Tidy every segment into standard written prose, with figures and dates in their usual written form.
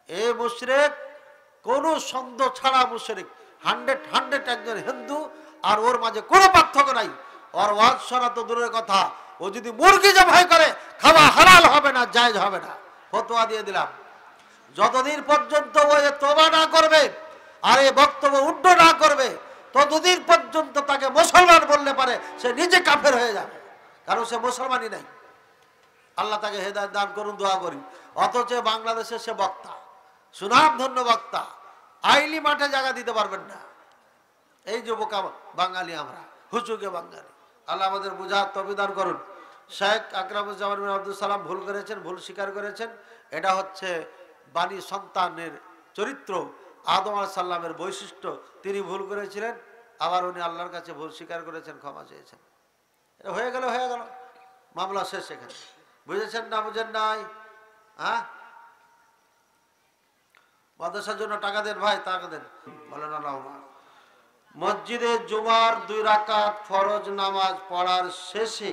এ মুশরিক, কোন সন্দেহ ছাড়া মুশরিক, 100 একজন হিন্দু, আর ওর মাঝে কোনো পার্থক্য নাই। ওর ওয়াজ শোনা তো দূরের কথা, ও যদি মুরগি জবাই করে খাওয়া হালাল হবে না, জায়েজ হবে না। ফতোয়া দিয়ে দিলাম, যতদিন পর্যন্ত ও তওবা না করবে আর এই বক্তব্য উদ্ধ না করবে, ততদিন পর্যন্ত তাকে মুসলমান বললে পারে সে নিজে কাফের হয়ে যাবে, কারণ সে মুসলমানই নাই। আল্লাহ তাকে হেদায়েত দান করুন, দোয়া করি। অথচ বাংলাদেশে সে বক্তা, সুনামধন্য বক্তা, আইলি মাঠে জায়গা দিতে পারবেন না। এই যে বোকা বাঙালি আমরা, হুচুকে বাঙালি। আল্লাহ আমাদের বুঝার তৌফিক দান করুন। শেখ আকরামুজ্জামান বিন আব্দুল সালাম ভুল করেছেন, ভুল স্বীকার করেছেন। এটা হচ্ছে বাণী সন্তানের চরিত্র, আদম আলাইহিস সালামের বৈশিষ্ট্য। তিনি ভুল করেছিলেন, আবার উনি আল্লাহর কাছে ভুল স্বীকার করেছেন, ক্ষমা চেয়েছেন। এটা হয়ে গেল, মামলা শেষ এখানে। বুঝেছেন না বুঝেন নাই? হ্যাঁ, মাদ্রাসার জন্য টাকা দেন ভাই, টাকা দেন, বলেন আল্লাহ। মসজিদে জুমার 2 রাকাত ফরজ নামাজ পড়ার শেষে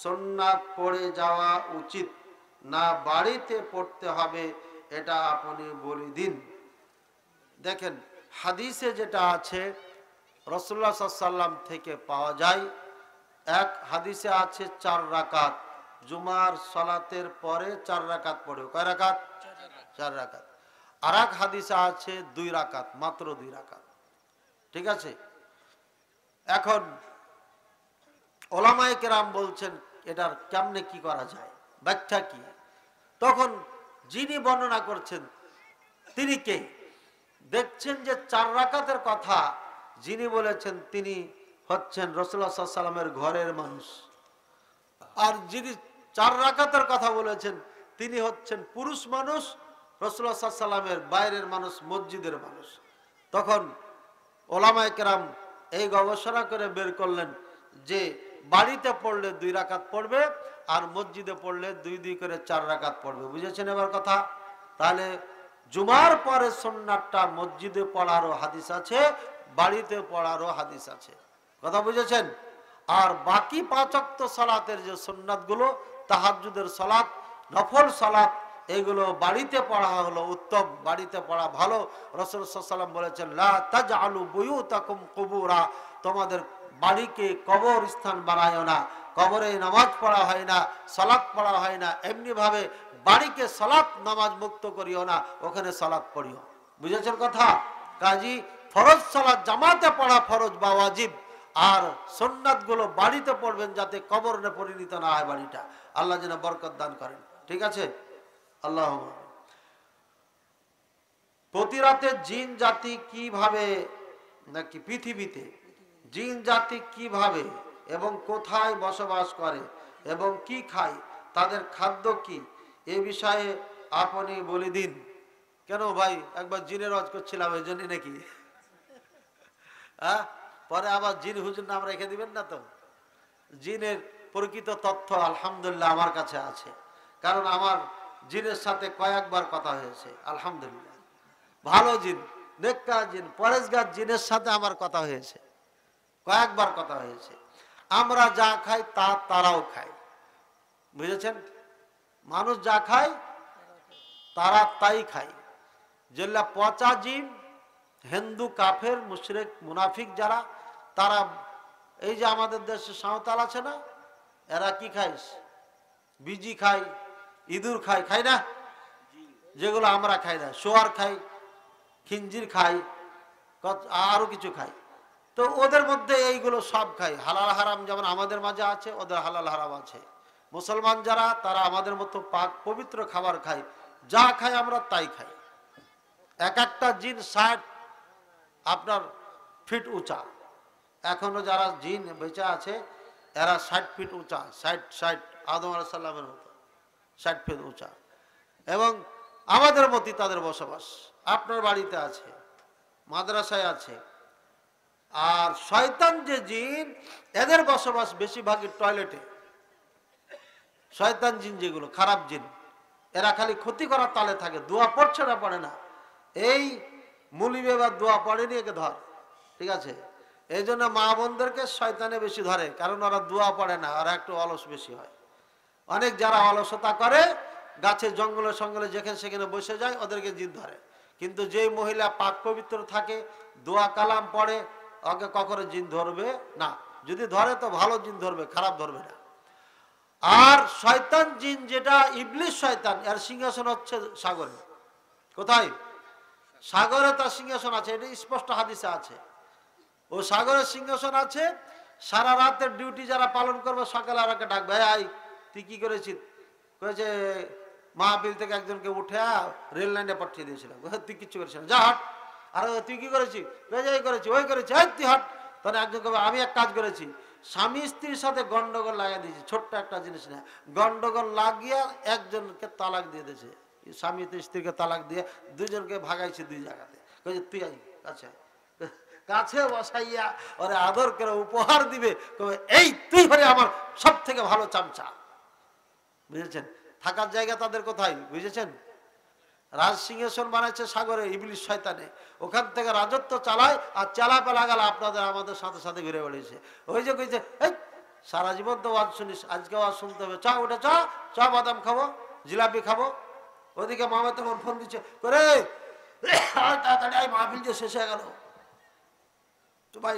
সুন্নাত পড়ে যাওয়া উচিত না বাড়িতে পড়তে হবে, এটা আপনি বলে দিন। দেখেন, হাদিসে যেটা আছে রাসূলুল্লাহ সাল্লাল্লাহু আলাইহি ওয়াসাল্লাম থেকে পাওয়া যায়, এক হাদিসে আছে 4 রাকাত, জুমার সালাতের পরে 4 রাকাত পড়ে। কয় রাকাত? 4 রাকাত। আর এক হাদিসে আছে 2 রাকাত, মাত্র 2 রাকাত। ঠিক আছে। এখন ওলামায়ে কেরাম বলছেন এটার কেমনে কি করা যায়, ব্যাখ্যা কি? তখন যিনি বর্ণনা করছেন তিনি কে? দেখছেন যে 4 রাকাতের কথা যিনি বলেছেন তিনি হচ্ছেন রাসূলুল্লাহ সাল্লাল্লাহু আলাইহি ওয়াসাল্লামের ঘরের মানুষ, আর যিনি 4 রাকাতের কথা বলেছেন তিনি হচ্ছেন পুরুষ মানুষ, রাসূলুল্লাহ সাল্লাল্লাহু আলাইহি ওয়াসাল্লামের বাইরের মানুষ, মসজিদের মানুষ। তখন ওলামায়ে কেরাম এই গবেষণা করে বের করলেন যে বাড়িতে পড়লে 2 রাকাত পড়বে, আর মসজিদে পড়লে 2 করে 4 রাকাত পড়বে। বুঝেছেন এবার কথা? তাহলে জুমার পরে সুন্নাতটা মসজিদে পড়ারও হাদিস আছে, বাড়িতে পড়ারও হাদিস আছে। কথা বুঝেছেন? আর বাকি 5 ওয়াক্ত সালাতের যে সুন্নাতগুলো, তাহাজ্জুদের সালাত, নফল সালাত, এগুলো বাড়িতে পড়া হলো উত্তম, বাড়িতে পড়া ভালো। রাসূল সাল্লাল্লাহু আলাইহি ওয়াসাল্লাম বলেছেন, লা তাজআলু বুয়ুতাকুম কুবুরা, তোমাদের বাড়িকে কবর স্থান বানায়ো না। কবরে নামাজ পড়া হয় না, সালাত পড়া হয় না, এমনি ভাবে বাড়িকে সালাত নামাজ মুক্ত করিও না, ওখানে সালাত পড়িও। বুঝেছেন কথা? কাজী ফরজ সালাত জামাতে পড়া ফরজ বা ওয়াজিব, আর সুন্নাত গুলো বাড়িতে পড়বেন যাতে কবরে পরিণত না হয় বাড়িটা। আল্লাহ যেন বরকত দান করেন। ঠিক আছে? আল্লাহুম্মা। প্রতি রাতে জিন জাতি কিভাবে, নাকি পৃথিবীতে জিন জাতি কিভাবে এবং কোথায় বসবাস করে এবং কি খায়, তাদের খাদ্য কি, এ বিষয়ে আপনি বলে দিন। কেন ভাই, একবার জিনের ওয়াজ করছিলাম এই জন্য নাকি? হ্যাঁ, পরে আবার জিন হুজুর নাম রেখে দিবেন না তো? জিনের প্রকৃত তথ্য আলহামদুলিল্লাহ আমার কাছে আছে, কারণ আমার জিনের সাথে কয়েকবার কথা হয়েছে। আলহামদুলিল্লাহ, ভালো জিন, নেককার জিন, পরেজগার জিনের সাথে আমার কথা হয়েছে, কয়েকবার কথা হয়েছে। আমরা যা খাই তা তারাও খায়। বুঝেছেন? মানুষ যা খায় তারা তাই খায়। যেগুলা পচা জিন, হিন্দু, কাফের, মুশরিক, মুনাফিক যারা, তারা এই যে আমাদের দেশে সাঁওতাল আছে না, এরা কি খায়? বিজি খায়, ইঁদুর খায়, খায় না? যেগুলো আমরা খাই না, শোয়ার খাই, খিঞ্জির খাই, আরো কিছু খাই। তো ওদের মধ্যে এইগুলো সব খায়। হালাল হারাম যেমন আমাদের মাঝে আছে, ওদের হালাল হারাম আছে। মুসলমান যারা, তারা আমাদের মতো পাক পবিত্র খাবার খায়, যা খায় আমরা তাই খাই। এক একটা জিন 60 আপনার ফিট উঁচা। এখনো যারা জিন বেঁচে আছে এরা 60 ফিট উঁচা, 60 আদম আলাইহিস সালামের মতো 60 ফিট উঁচা, এবং আমাদের মতই তাদের বসবাস। আপনার বাড়িতে আছে, মাদ্রাসায় আছে। আর শয়তান যে জিন, এদের বসবাস বেশিরভাগই টয়লেটে। শয়তান জিন যেগুলো খারাপ জিন, এরা খালি ক্ষতি করার তালে থাকে, দোয়া পড়ছে না, পড়ে না। এই মুলিম এবার দোয়া পড়েনি, একে ধর। ঠিক আছে? এই জন্য মা বোনদেরকে শয়তানে বেশি ধরে, কারণ ওরা দোয়া পড়ে না, ওরা একটু অলস বেশি হয়। অনেক যারা অলসতা করে গাছে জঙ্গলে সঙ্গলে যেখানে সেখানে বসে যায়, ওদেরকে জিন ধরে। কিন্তু যে মহিলা পাক পবিত্র থাকে, দোয়া কালাম পড়ে, ওকে কখনো জিন ধরবে না। যদি ধরে তো ভালো জিন ধরবে, খারাপ ধরবে না। আর শয়তান জিন যেটা ইবলিস শয়তান, এর সিংহাসন হচ্ছে সাগরে। কোথায়? সাগরে তার সিংহাসন আছে, এটা স্পষ্ট হাদিসে আছে। ও সাগরের সিংহাসন আছে। সারা রাতের ডিউটি যারা পালন করবে, সকালে আর একটা ডাকবে, আই তুই কি করেছিস? কয়েছে মাহফিল থেকে একজনকে উঠে রেল লাইনে পাঠিয়ে দিয়েছিলাম। তুই কিচ্ছু করেছিস না, যা হট। আর তুই কি করেছিস? এই করেছি, ওই করেছি, তুই হট। তাহলে একজন কবে আমি এক কাজ করেছি, স্বামী স্ত্রীর সাথে গন্ডগোল লাগিয়ে দিয়েছি, ছোট্ট একটা জিনিস না, গন্ডগোল লাগিয়ে একজনকে তালাক দিয়ে দিয়েছে। স্বামী স্ত্রীকে তালাক দিয়ে দুজনকে ভাগাইছে দুই জায়গাতে। তুই আই আচ্ছা, কাছে বসাইয়া ওরে আদর করে উপহার দিবে, এই তুই হরে আমার সব থেকে ভালো চামচা। বুঝেছেন? থাকার জায়গা তাদের কোথায়? বুঝেছেন? রাজ সিংহাসন বানাইছে সাগরে ইবলিস শয়তানে, ওখান থেকে রাজত্ব চালায়। আর চালা পেলা গেল আপনাদের আমাদের সাথে সাথে ঘুরে বেড়িয়েছে। ওই যে কইছে, এই সারা জীবন তো ওয়াজ শুনিস, আজকে ওয়াজ শুনতে হবে, চা ওটা চা, চা বাদাম খাবো, জিলাপি খাবো। ওদিকে মামা তখন ফোন দিচ্ছে, করে তাড়াতাড়ি মাহফিল যে শেষ হয়ে গেল। তো ভাই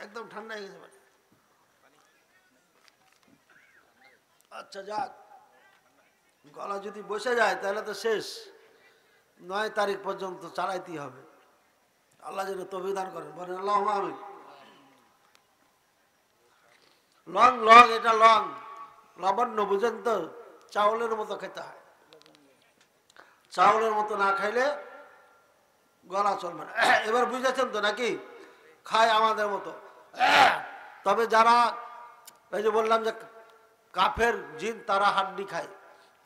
একদম ঠান্ডা হয়ে গেছে ভাই। আচ্ছা যাক, গলা যদি বসে যায় তাহলে তো শেষ। 9 তারিখ পর্যন্ত চালাইতেই হবে। আল্লাহ যেন তৌফিক দান করেন, বলেন আল্লাহুম্মা আমিন। লং লং, এটা লং লবণ্য, বুঝেন তো? চাউলের মতো খেতে হয়, চাউলের মতো না খাইলে গলা চলবে না। এবার বুঝেছেন তো নাকি? খায় আমাদের মতো। তবে যারা এই যে বললাম যে কাফের জিন, তারা হাড্ডি খায়,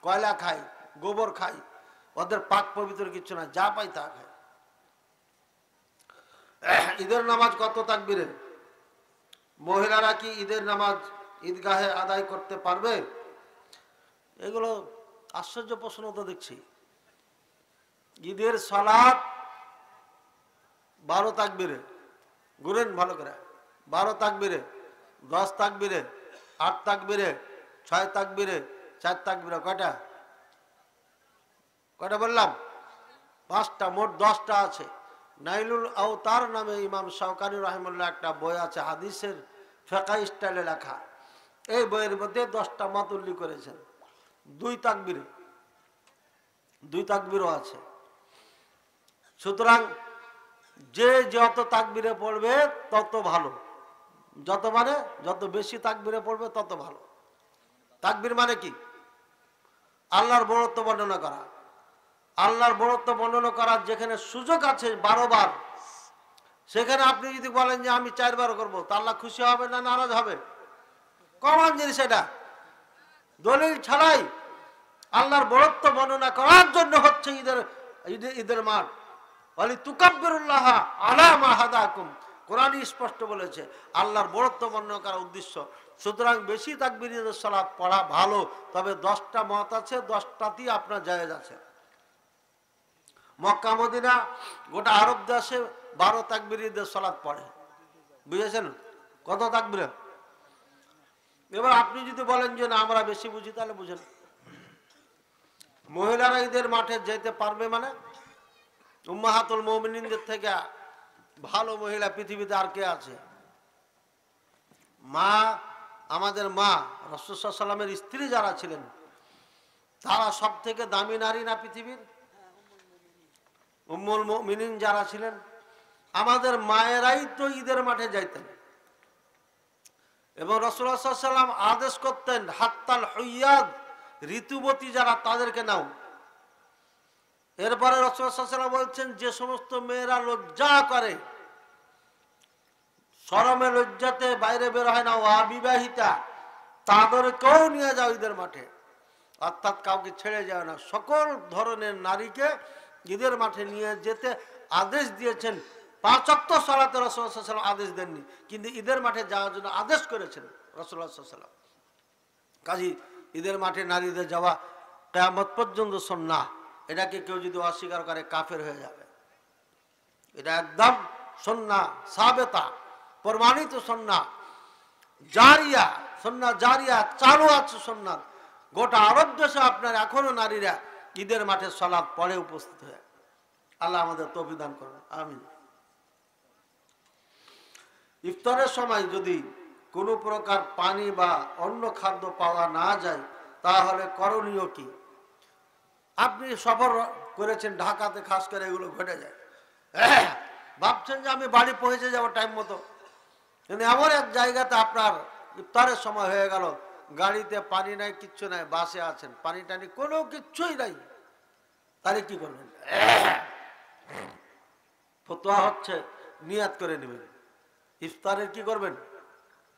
কয়লা খায়, গোবর খায়, ওদের পাক পবিত্র কিচ্ছু না, যা পাই তা খায়। ঈদের নামাজ কত তাকবীরে? মহিলারা কি ঈদের নামাজ ঈদগাহে আদায় করতে পারবে? এগুলো আশ্চর্য প্রশ্ন তো দেখছি। ঈদের সালাত 12 তাকবীরে, গুনেন ভালো করে, 12 তাকবীরে, 10 তাকবীরে, 8 তাকবীরে, 6 তাকবীরে, 4 তাকবীরে, কয়টা কয়টা বললাম? 5টা, মোট 10টা আছে। নাইলুল আওতার নামে ইমাম শাওকানি রাহিমাহুল্লাহ একটা বই আছে, হাদিসের ফিকহ স্টাইলে লেখা। এই বইয়ের মধ্যে 10টা মত উল্লেখ করেছেন। 2 তাকবীরে, 2 তাকবীরও আছে। সুতরাং যে যত তাকবীরে পড়বে তত ভালো, যত মানে যত বেশি তাকবীরে পড়বে তত ভালো। তাকবীর মানে কি? আল্লাহর বড়ত্ব বর্ণনা করা। আল্লাহর বড়ত্ব বর্ণনা করার যেখানে সুযোগ আছে 12 বার, সেখানে আপনি যদি বলেন যে আমি 4 বার করবো, তা আল্লাহ খুশি হবে না নারাজ হবে? কমন জিনিস এটা। দলিল ছাড়াই আল্লাহর বড়ত্ব বর্ণনা করার জন্য হচ্ছে ঈদের মাঠ। ওয়ালি তুকাব্বিরুল্লাহ আলা মা হাদাকুম, কোরআনই স্পষ্ট বলেছে আল্লাহর বড়ত্ব বর্ণনা করার উদ্দেশ্য। সুতরাং বেশি তাকবীরের সালাত পড়া ভালো। তবে 10টা মত আছে, 10টাতেই আপনার জায়েজ আছে। মক্কা মদিনা গোটা আরব দেশে 12 তাকবীরের সালাত পড়ে। বুঝেছেন কত তাকবীর? এবার আপনি যদি বলেন যে না আমরা বেশি বুঝি, তাহলে বুঝেন মহিলারা ঈদের মাঠে যেতে পারবে মানে? উম্মাহাতুল মুমিনিনদের থেকে ভালো মহিলা পৃথিবীতে আর কে আছে? মা, আমাদের মা রাসূল সাল্লাল্লাহু আলাইহি ওয়াসাল্লামের স্ত্রী যারা ছিলেন, তারা সব থেকে দামি নারী না পৃথিবীর? উম্মুল মুমিনিন যারা ছিলেন, আমাদের মায়েরাই তো ঈদের মাঠে যাইতেন। এবং রাসূলুল্লাহ সাল্লাল্লাহু আলাইহি ওয়াসাল্লাম আদেশ করতেন, হাত্তাল হুইয়াদ, ঋতুবতী যারা তাদেরকে নাও। এরপরে রাসূলুল্লাহ সাল্লাল্লাহু আলাইহি ওয়াসাল্লাম বলছেন, যে সমস্ত মেয়েরা লজ্জা করে, শরমে লজ্জাতে বাইরে বের হয় না, অবিবাহিতা, তাদেরকেও নিয়ে যাও ঈদের মাঠে। অর্থাৎ কাউকে ছেড়ে যায় না, সকল ধরনের নারীকে ঈদের মাঠে নিয়ে যেতে আদেশ দিয়েছেন। 5 ওয়াক্ত সালাতে রাসূলুল্লাহ সাল্লাল্লাহু আলাইহি ওয়াসাল্লাম আদেশ দেননি, কিন্তু ঈদের মাঠে যাওয়ার জন্য আদেশ করেছেন রাসূলুল্লাহ সাল্লাল্লাহু আলাইহি ওয়াসাল্লাম। কাজী ঈদের মাঠে নারীদের যাওয়া কিয়ামত পর্যন্ত সুন্নাহ। এটাকে কেউ যদি অস্বীকার করে কাফের হয়ে যাবে। এটা একদম সুন্নাহ সাবেতা, প্রমাণিত সুন্নাহ জারিয়া, সুন্নাহ জারিয়া, চালু আছে সুন্নাহ। গোটা আরব দেশে আপনার এখনো নারীরা ঈদের মাঠে সালাত পড়ে উপস্থিত হয়ে। আল্লাহ আমাদের তৌফিক দান করুন, আমিন। ইফতারের সময় যদি কোনো প্রকার পানি বা অন্য খাদ্য পাওয়া না যায় তাহলে করণীয় কি? আপনি সফর করেছেন ঢাকাতে, খাস করে এগুলো ঘটে যায়। ভাবছেন যে আমি বাড়ি পৌঁছে যাবো টাইম মতো, কিন্তু এমন এক জায়গাতে আপনার ইফতারের সময় হয়ে গেল, গাড়িতে পানি নাই, কিচ্ছু নাই, বাসে আছেন, পানি টানি কোনো কিচ্ছুই নাই, তাহলে কি করবেন? ফতোয়া হচ্ছে নিয়াত করে নেবেন। ইফতারের কি করবেন?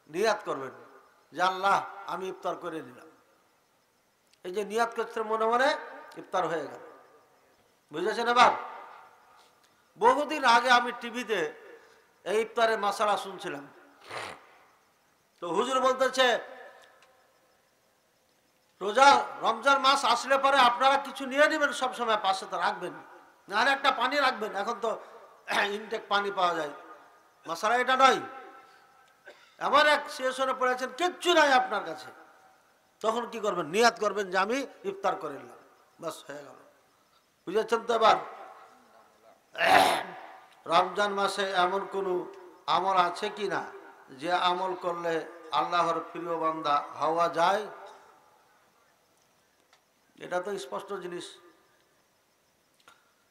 নিয়াত করবেন যে আল্লাহ আমি ইফতার করে নিলাম। এই যে নিয়াত করছে মনে মনে, ইফতার হয়ে গেল। বুঝেছেন? এবার বহুদিন আগে আমি টিভিতে এই ইফতারের মাসালা শুনছিলাম, তো হুজুর বলতেছে রোজা রমজান মাস আসলে পরে আপনারা কিছু নিয়ে নেবেন, সবসময় পাশে তো রাখবেন, আর একটা পানি রাখবেন। এখন তো ইনটেক পানি পাওয়া যায়, মাসালা এটা নয়। এমন এক সিচুয়েশনে পড়েছেন কিচ্ছু নাই আপনার কাছে, তখন কি করবেন? নিয়াত করবেন যে আমি ইফতার করে নিলাম, বাস হয়ে গেল। বুঝেছেন তো? এবার রমজান মাসে এমন কোন আমল আছে কি না যে আমল করলে আল্লাহর প্রিয় বান্দা হওয়া যায়? এটা তো স্পষ্ট জিনিস।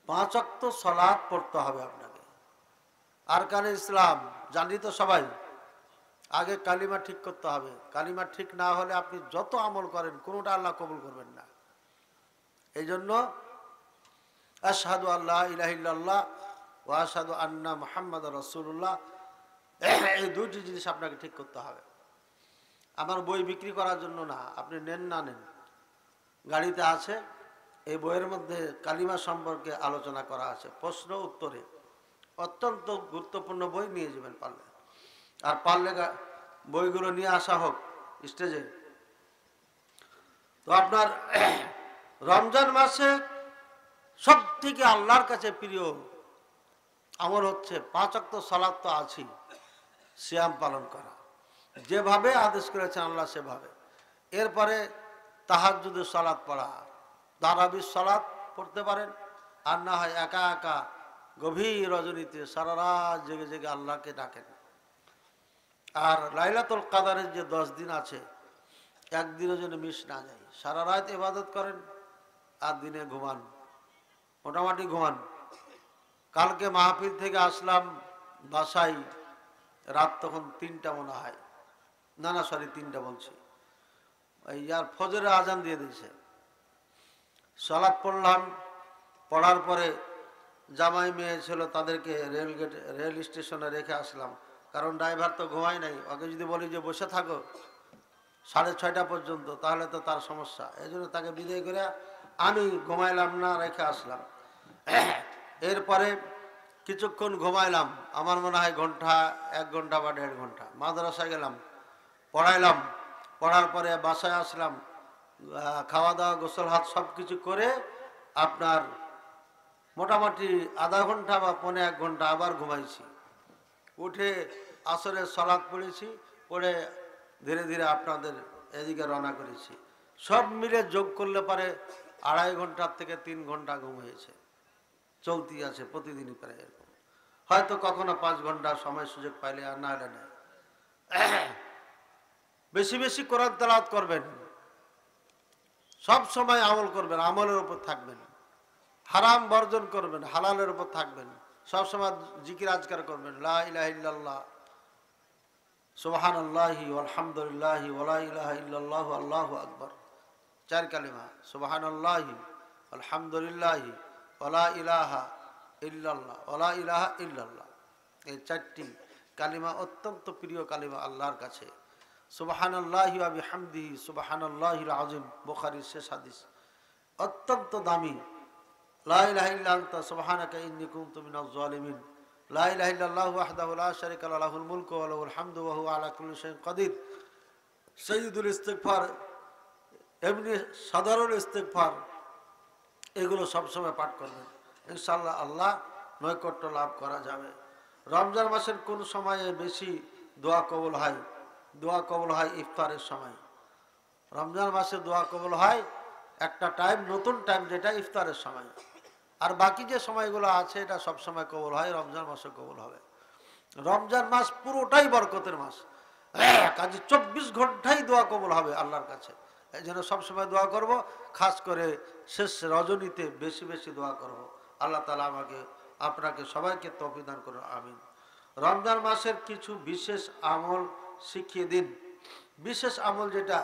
5 ওয়াক্ত সালাত পড়তে হবে আপনাকে। আরকানে ইসলাম জানি তো সবাই। আগে কালিমা ঠিক করতে হবে। কালিমা ঠিক না হলে আপনি যত আমল করেন কোনোটা আল্লাহ কবুল করবেন না। এই জন্য আশহাদু আল্লা ইলাহা ইল্লাল্লাহ ওয়া আশহাদু আন্না মুহাম্মাদুর রাসূলুল্লাহ, এই দুটি জিনিস আপনাকে ঠিক করতে হবে। আমার বই বিক্রি করার জন্য না, আপনি নেন না নেন, গাড়িতে আছে, এই বইয়ের মধ্যে কালিমা সম্পর্কে আলোচনা করা আছে, প্রশ্ন উত্তরে। অত্যন্ত গুরুত্বপূর্ণ বই, নিয়ে যাবেন পারলে। আর পারলে বইগুলো নিয়ে আসা হোক স্টেজে। তো আপনার রমজান মাসে সব থেকে আল্লাহর কাছে প্রিয় আমল হচ্ছে 5 ওয়াক্ত সালাত তো আছেই, সিয়াম পালন করা, যেভাবে আদেশ করেছেন আল্লাহ সেভাবে। এরপরে তাহাজ্জুদের সালাত পড়া, তারাবির সালাত পড়তে পারেন, আর না হয় একা একা গভীর রজনীতে সারা রাত জেগে জেগে আল্লাহকে ডাকেন। আর লাইলাতুল কাদারের যে 10 দিন আছে, একদিনও যেন মিস না যায়। সারা রাত ইবাদত করেন আর দিনে ঘুমান, মোটামুটি ঘুমান। কালকে মাহফিল থেকে আসলাম বাসায়, রাত তখন 3টা মনে হয়, না না সরি 3টা বলছি, এই আর ফজরের আজান দিয়ে দিয়েছে। সালাত পড়লাম, পড়ার পরে জামাই মেয়ে ছিল, তাদেরকে রেল স্টেশনে রেখে আসলাম, কারণ ড্রাইভার তো ঘুমায় নাই। ওকে যদি বলি যে বসে থাকো 6:30 পর্যন্ত, তাহলে তো তার সমস্যা। এই জন্য তাকে বিদায় করে আমি ঘুমাইলাম না, রেখে আসলাম। এরপরে কিছুক্ষণ ঘুমাইলাম, আমার মনে হয় 1 ঘন্টা বা 1.5 ঘন্টা। মাদ্রাসায় গেলাম, পড়াইলাম, পড়ার পরে বাসায় আসলাম, খাওয়া দাওয়া গোসল হাত সব কিছু করে আপনার মোটামুটি আধা ঘন্টা বা 1.25 ঘন্টা আবার ঘুমাইছি। উঠে আসরের সালাত পড়েছি, পড়ে ধীরে ধীরে আপনাদের এদিকে রওনা করেছি। সব মিলে যোগ করলে পারে 2.5 ঘন্টার থেকে 3 ঘন্টা ঘুম হয়েছে। চলতি আছে প্রতিদিনই প্রায় এরকম, হয়তো কখনো 5 ঘন্টা সময় সুযোগ পাইলে, আর না হলে না। বেশি বেশি কোরআন তেলাওয়াত করবেন, সব সময় আমল করবেন, আমলের উপর থাকবেন, হারাম বর্জন করবেন, হালালের উপর থাকবেন, সব সময় জিকির আজকার করবেন, লা ইলাহা ইল্লাল্লাহ, সুবহানাল্লাহি আলহামদুলিল্লাহি ওয়া লা ইলাহা ইল্লাল্লাহু আল্লাহু আকবার, 4 কালিমা, সুবহানাল্লাহি আলহামদুলিল্লাহি ওয়া লা ইলাহা ইল্লাল্লাহ ওয়া লা ইলাহা ইল্লাল্লাহ। এই 4টি কালিমা অত্যন্ত প্রিয় কালিমা আল্লাহর কাছে। সুবহানাল্লাহি ওয়া বিহামদিহি সুবহানাল্লাহিল আযীম, বুখারীর শেষ হাদিস, অত্যন্ত দামি। লা ইলাহা ইল্লা আনতা সুবহানাকা ইন্নী কুনতু মিনাজ জালিমিন, লা ইলাহা ইল্লাল্লাহু ওয়াহদাহু লা শারীকা লাহু লাহুল মুলকু ওয়া লাহুল হামদু ওয়া হুয়া আলা কুল্লি শাইইন কাদির। সাইয়্যিদুল ইস্তিগফার, এমনি সাধারণ ইস্তিগফার, এগুলো সবসময় পাঠ করবেন, ইনশাআল্লাহ আল্লাহ নৈকট্য লাভ করা যাবে। রমজান মাসের কোন সময়ে বেশি দোয়া কবুল হয়? দোয়া কবুল হয় ইফতারের সময়। রমজান মাসে দোয়া কবুল হয় একটা টাইম, নতুন টাইম, যেটা ইফতারের সময়। আর বাকি যে সময়গুলো আছে এটা সব সময় কবুল হয়, রমজান মাসে কবুল হবে। রমজান মাস পুরোটাই বরকতের মাস, কাজে 24 ঘন্টাই দোয়া কবুল হবে আল্লাহর কাছে। এই জন্য সবসময় দোয়া করব, খাস করে শেষ রজনীতে বেশি বেশি দোয়া করব। আল্লাহ তাআলা আমাকে আপনাকে সবাইকে তৌফিক দান করুন, আমিন। রমজান মাসের কিছু বিশেষ আমল শিখিয়ে দিন। বিশেষ আমল যেটা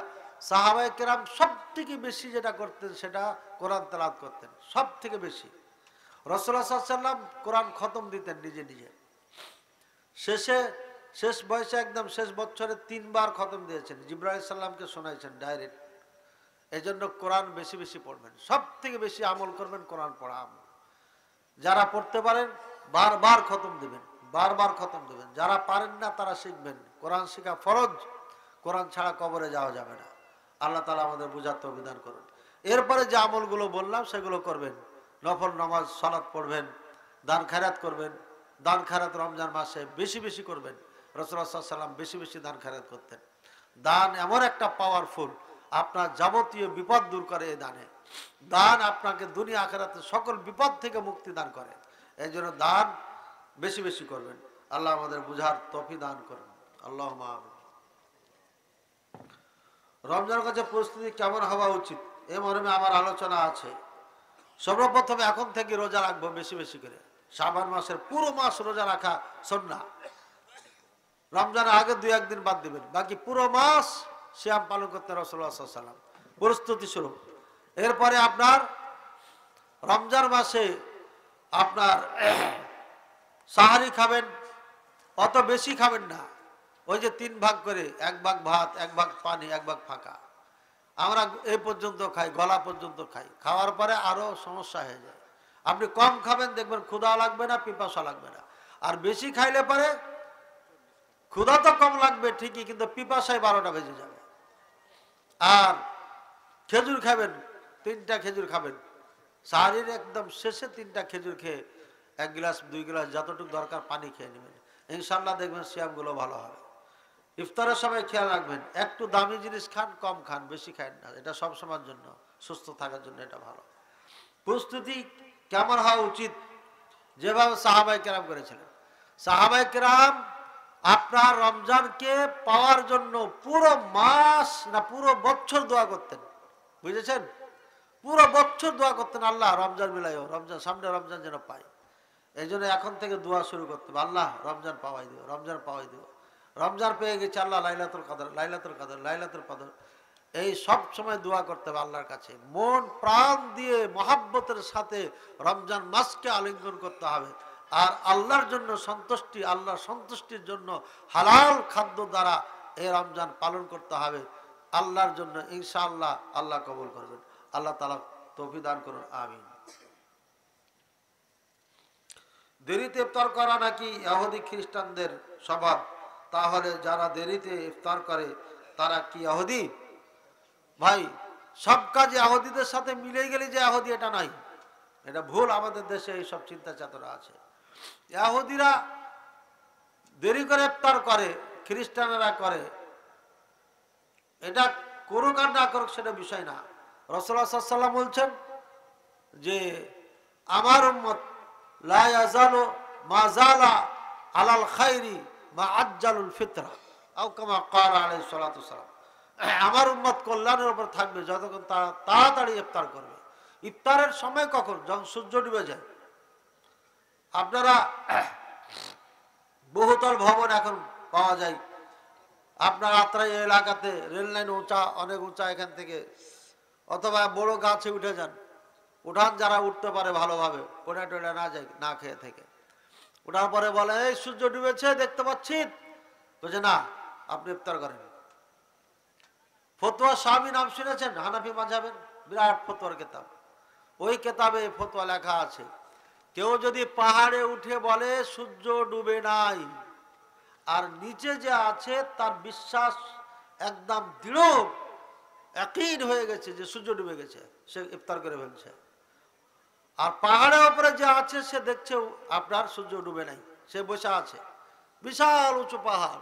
সাহাবায়ে কেরাম সব থেকে বেশি যেটা করতেন সেটা কোরআন তেলাওয়াত করতেন, সব থেকে বেশি। রাসূলুল্লাহ সাল্লাল্লাহু আলাইহি ওয়াসাল্লাম কোরআন খতম দিতেন নিজে নিজে। শেষ বয়সে একদম শেষ বছরে 3 বার খতম দিয়েছেন, জিবরাইল আলাইহিস সালামকে শোনাইছেন ডাইরেক্ট। এই জন্য কোরআন বেশি বেশি পড়বেন, সব থেকে বেশি আমল করবেন কোরআন পড়া আমল। যারা পড়তে পারেন বারবার খতম দিবেন, বারবার খতম দিবেন। যারা পারেন না তারা শিখবেন, কোরআন শেখা ফরজ, কোরআন ছাড়া কবরে যাওয়া যাবে না। আল্লাহ তাআলা আমাদের বুঝার তৌফিক দান করুন। এরপরে যে আমলগুলো বললাম সেগুলো করবেন, নফল নামাজ সালাত পড়বেন, দান খায়রাত করবেন। দান খায়রাত রমজান মাসে বেশি বেশি করবেন। রাসূলুল্লাহ সাল্লাল্লাহু আলাইহি ওয়াসাল্লাম বেশি বেশি দান খায়রাত করতেন। দান এমন একটা পাওয়ারফুল, আপনার যাবতীয় বিপদ দূর করে এই দানে। দান আপনাকে দুনিয়া আখিরাতে সকল বিপদ থেকে মুক্তি দান করে। এই জন্য দান বেশি বেশি করবেন। আল্লাহ আমাদের বুঝার তৌফিক দান করুন, আল্লাহুম্মা আমিন। রমজানের কাছে প্রস্তুতি কেমন হওয়া উচিত এ মর্মে আমার আলোচনা আছে। সর্বপ্রথমে এখন থেকে রোজা রাখবো বেশি বেশি করে। শাবান মাসের পুরো মাস রোজা রাখা সুন্নাহ। রমজানের আগে 2-1 দিন বাদ দিবেন, বাকি পুরো মাস সিয়াম পালন করতে রাসূলুল্লাহ সাল্লাল্লাহু আলাইহি ওয়াসাল্লাম প্রস্তুতি শুরু। এরপরে আপনার রমজান মাসে আপনার সাহারি খাবেন, অত বেশি খাবেন না। ওই যে 3 ভাগ করে, 1 ভাগ ভাত, 1 ভাগ পানি, 1 ভাগ ফাঁকা। আমরা এই পর্যন্ত খাই, গলা পর্যন্ত খাই, খাওয়ার পরে আরো সমস্যা হয়ে যায়। আপনি কম খাবেন, দেখবেন ক্ষুধা লাগবে না, পিপাসা লাগবে না। আর বেশি খাইলে পরে ক্ষুধা তো কম লাগবে ঠিকই, কিন্তু পিপাসায় 12টা বেজে যাবে। আর খেজুর খাবেন, 3টা খেজুর খাবেন। সাহারির একদম শেষে 3টা খেজুর খেয়ে 1 গ্লাস 2 গ্লাস যতটুকু দরকার পানি খেয়ে নেবেন। ইনশাল্লাহ দেখবেন সিয়ামগুলো ভালো হবে। ইফতারের সময় খেয়াল রাখবেন, একটু দামি জিনিস খান, কম খান, বেশি খান না। এটা সব সময়ের জন্য, সুস্থ থাকার জন্য এটা ভালো। প্রস্তুতি কেমন হওয়া উচিত? যেভাবে সাহাবায়ে কেরাম করেছিলেন। সাহাবায়ে কেরাম আপনার রমজানকে পাওয়ার জন্য পুরো মাস না পুরো বছর দোয়া করতেন, বুঝেছেন? পুরো বছর দোয়া করতেন, আল্লাহ রমজান মিলাইও, রমজান সামনে রমজান যেন পাই। এই জন্য এখন থেকে দোয়া শুরু করতে হবে, আল্লাহ রমজান পাওয়াই দিও, রমজান পাওয়াই দিও। রমজান পেয়ে গেছে, আল্লাহ লাইলাতুল কদর, লাইলাতুল কদর, লাইলাতুল কদর। এই সব সময় দোয়া করতে হবে আল্লাহর কাছে, মন প্রাণ দিয়ে মহাব্বতের সাথে রমজান মাসকে আলিঙ্গন করতে হবে। আর আল্লাহর জন্য সন্তুষ্টি, আল্লাহর সন্তুষ্টির জন্য হালাল খাদ্য দ্বারা এই রমজান পালন করতে হবে আল্লাহর জন্য। ইনশাআল্লাহ আল্লাহ কবুল করবেন। আল্লাহ তাআলা তৌফিক দান করুন, আমিন। দেরিতে ইফতার করা নাকি ইহুদি খ্রিস্টানদের স্বভাব? তাহলে যারা দেরিতে ইফতার করে তারা কি ইহুদি? ভাই, সব কাজ ইহুদিদের সাথে মিলে গেলে যে ইহুদি এটা নাই, এটা ভুল। আমাদের দেশে এই সব চিন্তা চেতনা আছে। ইহুদিরা দেরি করে ইফতার করে, খ্রিস্টানেরা করে, এটা করুক আর না করুক সেটা বিষয় না। রাসূলুল্লাহ সাল্লাল্লাহু আলাইহি ওয়াসাল্লাম বলছেন যে আমার উম্মত লা ইয়াজালু মা যালা আলাল খাইরি মা আজ্জালুল ফিতরা আও কামা ক্বালা আলাইহিস সালাতু ওয়াসসালাম। আমার উম্মত কল্যাণের উপর থাকবে যতক্ষণ তারা তাড়াতাড়ি ইফতার করবে। ইফতারের সময় কখন? যখন সূর্য ডুবে যায়। আপনারা বহুতল ভবন এখন পাওয়া যায় আপনার আত্রাই এলাকাতে, রেল লাইন উঁচা, অনেক উঁচা এখান থেকে, অথবা বড় গাছে উঠে যান। উঠান যারা উঠতে পারে ভালোভাবে, ওটা টোটা না যায় না খেয়ে থেকে, ওঠার পরে বলে এই সূর্য ডুবেছে দেখতে পাচ্ছি, বলছে না আপনি ইফতার করেন। ফতোয়া শামী নাম শুনেছেন? হানাফি মাযহাবের বিরাট ফতোয়ার কিতাব। ওই কিতাবে ফতোয়া লেখা আছে, কেউ যদি পাহাড়ে উঠে বলে সূর্য ডুবে নাই, আর নিচে যে আছে তার বিশ্বাস একদম দৃঢ় ইয়াকিন হয়ে গেছে যে সূর্য ডুবে গেছে, সে ইফতার করে ফেলছে। আর পাহাড়ের উপরে যে আছে সে দেখছে আপনার সূর্য ডুবে নাই, সে বসে আছে, বিশাল উঁচু পাহাড়,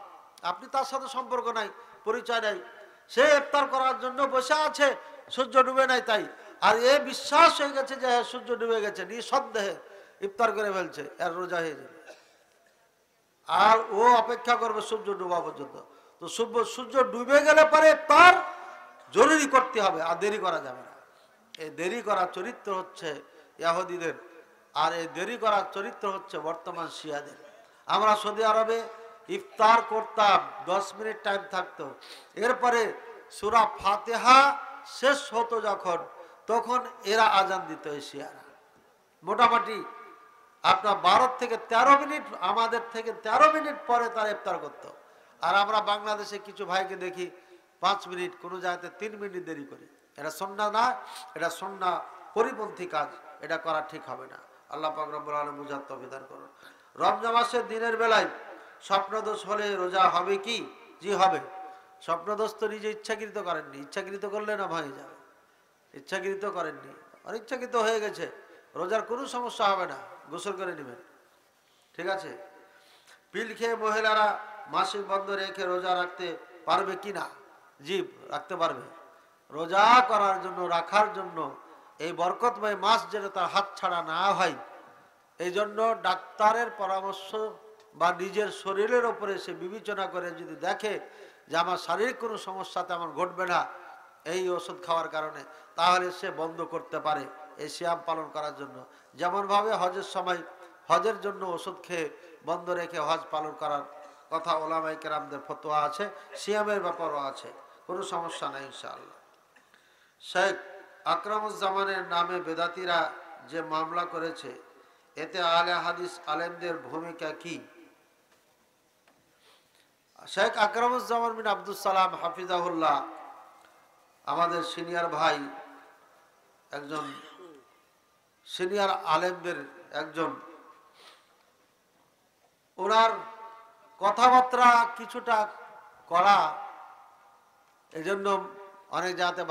আপনি তার সাথে সম্পর্ক নাই, পরিচয় নাই, সে ইফতার করার জন্য বসে আছে, সূর্য ডুবে নাই তাই, আর এ বিশ্বাস হয়ে গেছে যে সূর্য ডুবে গেছে, নিঃসন্দেহে ইফতার করে ফেলছে, এর রোজা হয়ে যাবে। আর ও অপেক্ষা করবে সূর্য ডুবা পর্যন্ত। তো সূর্য ডুবে গেলে পরে তার জরুরি করতে হবে, আর দেরি করা যাবে না। এই দেরি করার চরিত্র হচ্ছে ইহুদিদের, আর এই দেরি করার চরিত্র হচ্ছে বর্তমান শিয়াদের। আমরা সৌদি আরবে ইফতার করতাম, 10 মিনিট টাইম থাকতো, এরপরে সূরা ফাতিহা শেষ হতো যখন, তখন এরা আজান দিত। এই শিয়ারা মোটামুটি আপনার 12 থেকে 13 মিনিট, আমাদের থেকে 13 মিনিট পরে তারা ইফতার করত। আর আমরা বাংলাদেশে কিছু ভাইকে দেখি 5 মিনিট, কোনো জায়গাতে 3 মিনিট দেরি করি। এটা সুন্নাহ না, এটা সুন্নাহ পরিপন্থী কাজ, এটা করা ঠিক হবে না। আল্লাহ পাক রব্বুল আলামিন বুঝার তৌফিক দান করুন। রমজান মাসের দিনের বেলায় স্বপ্নদোষ হলে রোজা হবে কি? জি হবে। স্বপ্নদোষ তো নিজে ইচ্ছাকৃত করেননি, ইচ্ছাকৃত করলে না হয়ে যাবে, ইচ্ছাকৃত করেননি, অনিচ্ছাকৃত হয়ে গেছে, রোজার কোনো সমস্যা হবে না, গোসল করে নেবেন, ঠিক আছে। পিল খেয়ে মহিলারা মাসিক বন্ধ রেখে রোজা রাখতে পারবে কি না? জি রাখতে পারবে। রোজা করার জন্য, রাখার জন্য, এই বরকতময় মাস যেন তার হাত ছাড়া না হয়, এই জন্য ডাক্তারের পরামর্শ বা নিজের শরীরের ওপরে সে বিবেচনা করে যদি দেখে যে আমার শারীরিক কোনো সমস্যা তেমন ঘটবে না এই ওষুধ খাওয়ার কারণে, তাহলে সে বন্ধ করতে পারে এই সিয়াম পালন করার জন্য। যেমনভাবে হজের সময় হজের জন্য ওষুধ খেয়ে বন্ধ রেখে হজ পালন করার কথা ওলামায়ে কেরামদের ফতোয়া আছে, সিয়ামের ব্যাপারও আছে, কোনো সমস্যা নেই ইনশাআল্লাহ। শেখ আকরামুজ্জামানের নামে বেদাতিরা যে মামলা করেছে, এতে আহলে হাদিস আলেমদের ভূমিকা কি? শেখ আকরামুজ্জামান বিন আব্দুল সালাম হাফিজাহুল্লাহ আমাদের সিনিয়র ভাই, একজন সিনিয়র আলেমদের একজন। ওনার কথাবার্তা কিছুটা কড়া, এজন্য অনেক জায়গাতে